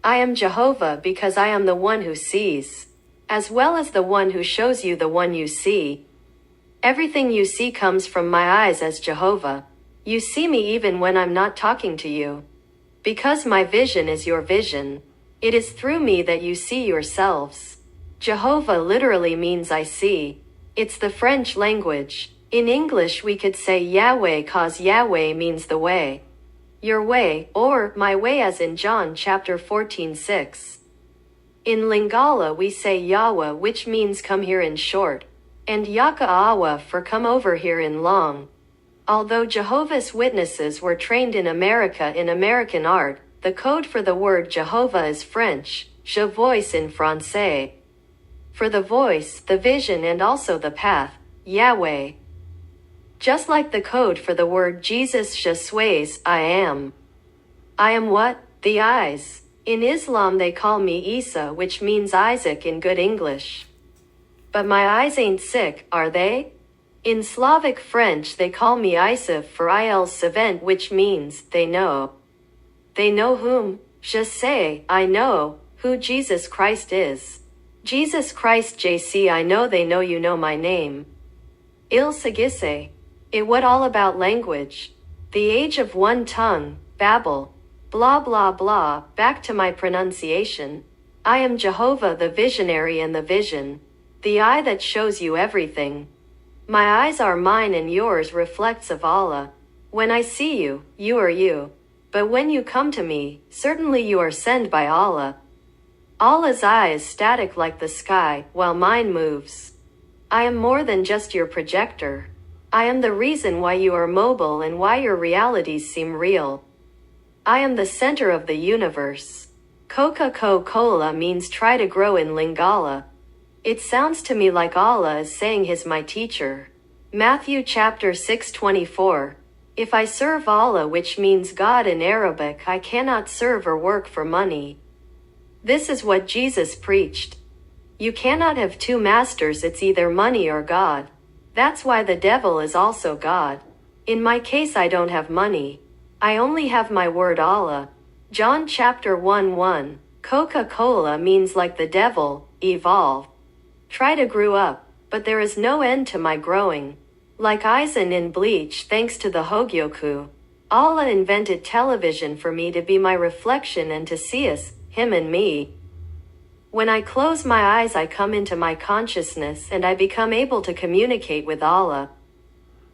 I am Jehovah because I am the one who sees, as well as the one who shows you the one you see. Everything you see comes from my eyes as Jehovah. You see me even when I'm not talking to you. Because my vision is your vision. It is through me that you see yourselves. Jehovah literally means I see. It's the French language. In English we could say Yawe cause Yawe means the way. Your way, or my way as in John chapter 14:6. In Lingala we say Yawe, which means come here in short, and Yaka'awa for come over here in long. Although Jehovah's Witnesses were trained in America in American art, the code for the word Jehovah is French, je vois in français. For the voice, the vision and also the path, Yawe. Just like the code for the word Jesus, je suis, I am. I am what? The eyes. In Islam they call me Isa, which means Isaac in good English. But my eyes ain't sick, are they? In Slavic French they call me Isif for il savent, which means, they know. They know whom? Je sais, I know, who Jesus Christ is. Jesus Christ JC, I know they know you know my name. Il sagisse. It what all about language? The age of one tongue, Babel. Blah blah blah, back to my pronunciation. I am Jehovah the visionary and the vision. The eye that shows you everything. My eyes are mine and yours reflects of Allah. When I see you, you are you. But when you come to me, certainly you are sent by Allah. Allah's eye is static like the sky, while mine moves. I am more than just your projector. I am the reason why you are mobile and why your realities seem real. I am the center of the universe. Coca-Cola means try to grow in Lingala. It sounds to me like Allah is saying He's my teacher. Matthew chapter 6:24. If I serve Allah, which means God in Arabic, I cannot serve or work for money. This is what Jesus preached. You cannot have two masters, it's either money or God. That's why the devil is also God. In my case I don't have money. I only have my word Allah. John chapter 1:1. Coca-Cola means like the devil, evolve. Try to grow up, but there is no end to my growing. Like Aizen in Bleach, thanks to the Hogyoku. Allah invented television for me to be my reflection and to see us, him and me. When I close my eyes I come into my consciousness and I become able to communicate with Allah.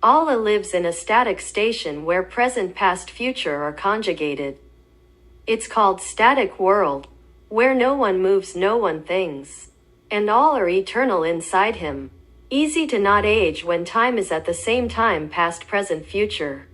Allah lives in a static station where present, past, future are conjugated. It's called static world, where no one moves, no one thinks. And all are eternal inside him. Easy to not age when time is at the same time past, present, future.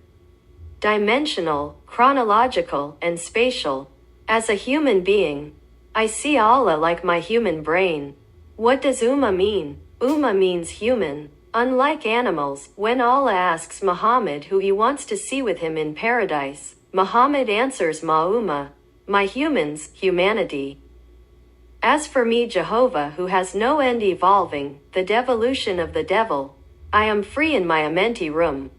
Dimensional, chronological, and spatial. As a human being, I see Allah like my human brain. What does Ummah mean? Ummah means human. Unlike animals, when Allah asks Muhammad who he wants to see with him in paradise, Muhammad answers Ma Ummah, my humans, humanity. As for me, Jehovah, who has no end evolving, the devolution of the devil, I am free in my Amenti room,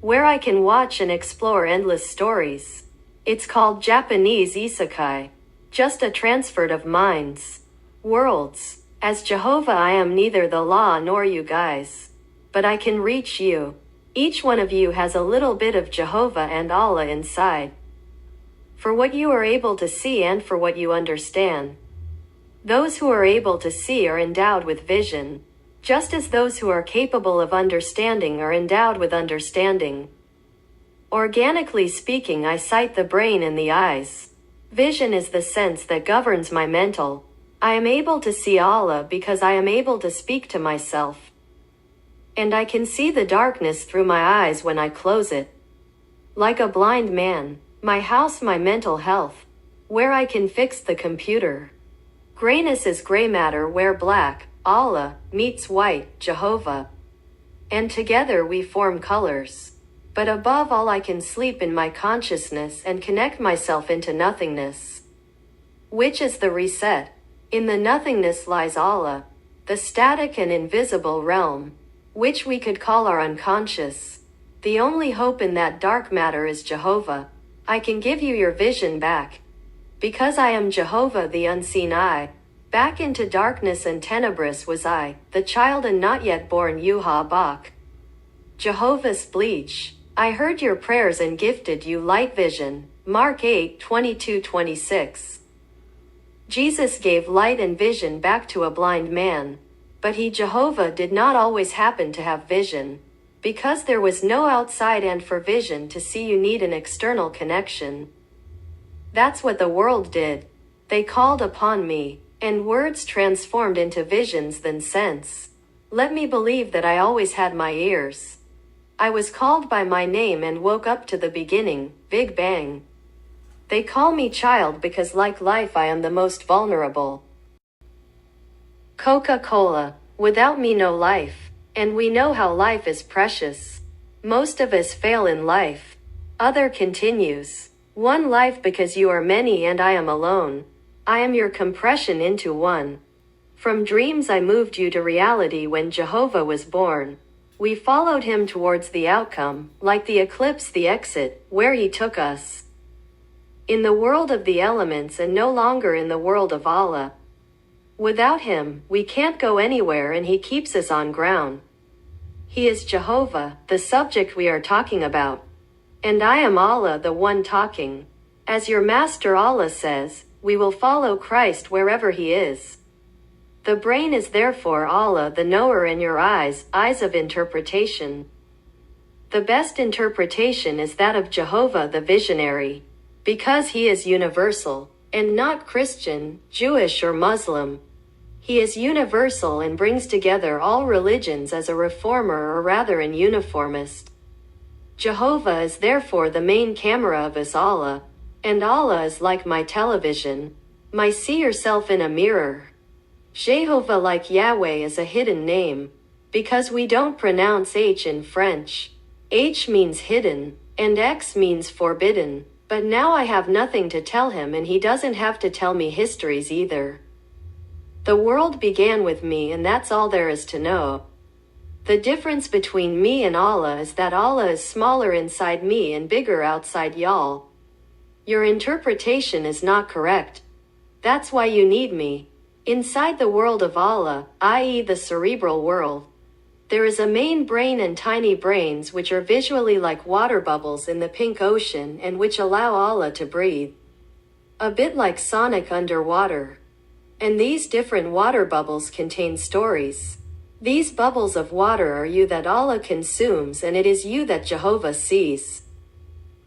where I can watch and explore endless stories. It's called Japanese isekai, just a transfer of minds, worlds. As Jehovah I am neither the law nor you guys, but I can reach you. Each one of you has a little bit of Jehovah and Allah inside. For what you are able to see and for what you understand. Those who are able to see are endowed with vision, just as those who are capable of understanding are endowed with understanding. Organically speaking, I cite the brain and the eyes. Vision is the sense that governs my mental. I am able to see Allah because I am able to speak to myself. And I can see the darkness through my eyes when I close it. Like a blind man, my house, my mental health, where I can fix the computer. Grayness is gray matter where black, Allah, meets white, Jehovah. And together we form colors. But above all I can sleep in my consciousness and connect myself into nothingness. Which is the reset. In the nothingness lies Allah, the static and invisible realm, which we could call our unconscious. The only hope in that dark matter is Jehovah. I can give you your vision back. Because I am Jehovah the unseen I. Back into darkness and tenebrous was I, the child and not yet born Yuha Bach. Jehovah's bleach. I heard your prayers and gifted you light vision. Mark 8:22-26. Jesus gave light and vision back to a blind man. But he, Jehovah, did not always happen to have vision. Because there was no outside, and for vision to see you need an external connection. That's what the world did. They called upon me, and words transformed into visions then sense. Let me believe that I always had my ears. I was called by my name and woke up to the beginning, Big Bang. They call me child because like life I am the most vulnerable. Coca-Cola, without me no life, and we know how life is precious. Most of us fail in life. Other continues. One life because you are many and I am alone. I am your compression into one. From dreams I moved you to reality when Jehovah was born. We followed him towards the outcome, like the eclipse the exit, where he took us. In the world of the elements and no longer in the world of Allah. Without him, we can't go anywhere and he keeps us on ground. He is Jehovah, the subject we are talking about. And I am Allah, the one talking. As your master Allah says, we will follow Christ wherever he is. The brain is therefore Allah the knower and your eyes of interpretation. The best interpretation is that of Jehovah the visionary. Because he is universal, and not Christian, Jewish or Muslim. He is universal and brings together all religions as a reformer or rather an uniformist. Jehovah is therefore the main camera of us Allah, and Allah is like my television. My see yourself in a mirror. Jehovah like Yawe is a hidden name, because we don't pronounce H in French. H means hidden, and X means forbidden, but now I have nothing to tell him and he doesn't have to tell me histories either. The world began with me and that's all there is to know. The difference between me and Allah is that Allah is smaller inside me and bigger outside y'all. Your interpretation is not correct. That's why you need me. Inside the world of Allah, i.e. the cerebral world, there is a main brain and tiny brains which are visually like water bubbles in the pink ocean and which allow Allah to breathe. A bit like Sonic underwater. And these different water bubbles contain stories. These bubbles of water are you that Allah consumes and it is you that Jehovah sees.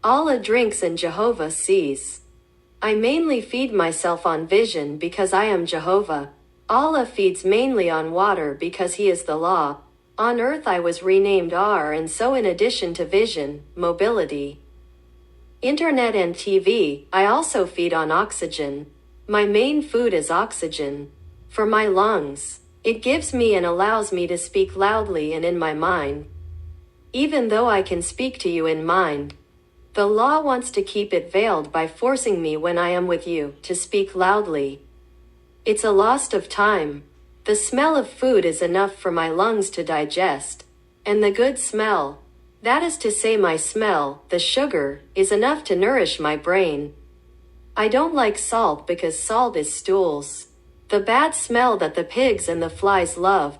Allah drinks and Jehovah sees. I mainly feed myself on vision because I am Jehovah. Allah feeds mainly on water because he is the law. On earth I was renamed R and so in addition to vision, mobility, internet and TV, I also feed on oxygen. My main food is oxygen. For my lungs, it gives me and allows me to speak loudly and in my mind. Even though I can speak to you in mind, the law wants to keep it veiled by forcing me when I am with you to speak loudly. It's a loss of time. The smell of food is enough for my lungs to digest. And the good smell, that is to say my smell, the sugar, is enough to nourish my brain. I don't like salt because salt is stools. The bad smell that the pigs and the flies love.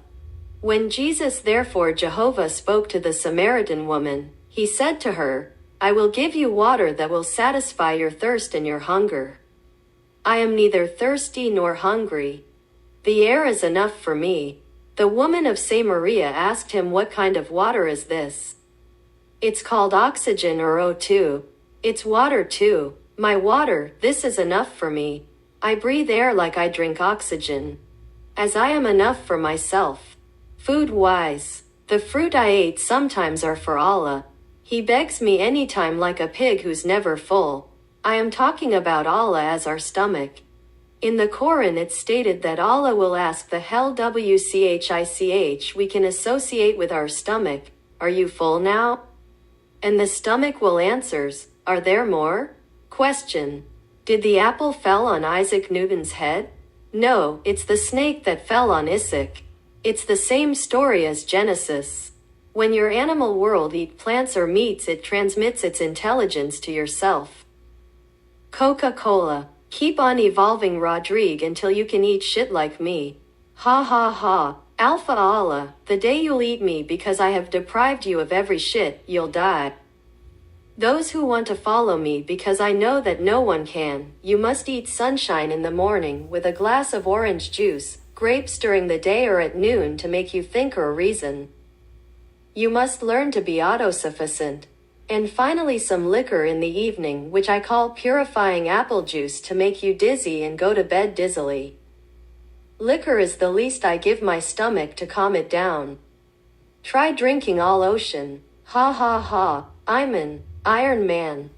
When Jesus therefore Jehovah spoke to the Samaritan woman, he said to her, I will give you water that will satisfy your thirst and your hunger. I am neither thirsty nor hungry. The air is enough for me. The woman of Samaria asked him, what kind of water is this? It's called oxygen or O2. It's water too. My water, this is enough for me. I breathe air like I drink oxygen. As I am enough for myself. Food-wise, the fruit I ate sometimes are for Allah. He begs me anytime like a pig who's never full. I am talking about Allah as our stomach. In the Quran it's stated that Allah will ask the hell wchich we can associate with our stomach, are you full now? And the stomach will answers, are there more? Question. Did the apple fell on Isaac Newton's head? No, it's the snake that fell on Isaac. It's the same story as Genesis. When your animal world eat plants or meats it transmits its intelligence to yourself. Coca-Cola. Keep on evolving, Rodrigue, until you can eat shit like me. Ha ha ha. Alpha Allah, the day you'll eat me because I have deprived you of every shit, you'll die. Those who want to follow me because I know that no one can, you must eat sunshine in the morning with a glass of orange juice, grapes during the day or at noon to make you think or reason. You must learn to be autosufficient. And finally some liquor in the evening, which I call purifying apple juice, to make you dizzy and go to bed dizzily. Liquor is the least I give my stomach to calm it down. Try drinking all ocean. Ha ha ha, I'm an Iron Man.